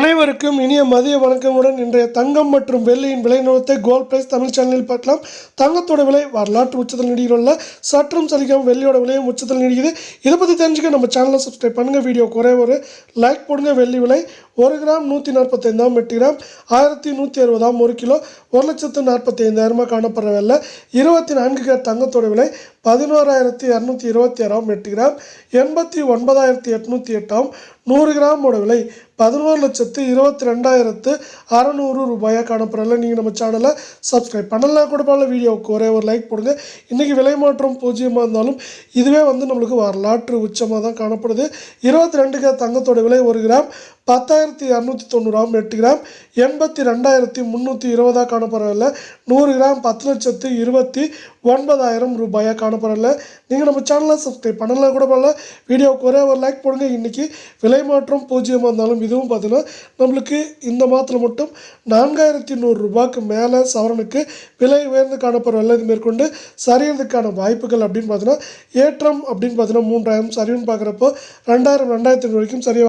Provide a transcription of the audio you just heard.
அனைவருக்கும் இனிய மதிய வணக்கமுடன் இன்றைய தங்கம் மற்றும் வெள்ளியின் விலை நிலவரத்தை கோல்ட் பிரைஸ் தமிழ் சேனலில் பார்க்கலாம். தங்கத்தோட விலை வரலாற்று உச்சத்தில் நீடியுள்ள சற்றும் சலிக்காமல் வெள்ளியோட விலையும் உச்சத்தில் நீடிக்குது. இதை பற்றி தெரிஞ்சுக்க நம்ம சேனலை சப்ஸ்கிரைப் பண்ணுங்கள். வீடியோ குறைய ஒரு லைக் போடுங்க. வெள்ளி விலை 1 கிராம் 145 8 கிராம் 1160 1 கிலோ 1,45,000 காணப்படுற வெள்ளை 24 கேரட் தங்கத்தோட விலை 11,226 8 கிராம் 89,808 100 கிராமோட விலை 11,22,600 ரூபாயாக காணப்படல. நீங்கள் நம்ம சேனலை சப்ஸ்கிரைப் பண்ணலாம் கூட பரவாயில்ல. வீடியோவுக்கு ஒரே ஒரு லைக் போடுங்க. இன்றைக்கி விலை மாற்றம் 0 இருந்தாலும் இதுவே நம்மளுக்கு வரலாற்று உச்சமாக தான் காணப்படுது. 22 கிராம் தங்கத்தோட விலை 1 கிராம் 10,290 8 கிராம் 82,320 காணப்படவில்லை. 100 கிராம் 10,29,000 ரூபாயாக காணப்படலை. நீங்கள் நம்ம சேனலை சப்ஸ்கிரைப் பண்ணலாம் கூட பரவாயில்ல. வீடியோவுக்கு ஒரே ஒரு லைக் போடுங்க. இன்றைக்கி விலை மாற்றம் 0 இருந்தாலும் இதுவும் பார்த்தீங்கன்னா நம்மளுக்கு இந்த மாதத்தில் மட்டும் 4,100 ரூபாய்க்கு மேலே சவரனுக்கு விலை உயர்ந்து காணப்படவில்லை. இது மேற்கொண்டு சரியறதுக்கான வாய்ப்புகள் அப்படின்னு பார்த்தீங்கன்னா ஏற்றம் அப்படின்னு பார்த்தீங்கன்னா 3,000 சரிவுன்னு பார்க்குறப்போ 2,000 2,500 வரைக்கும் சரியாக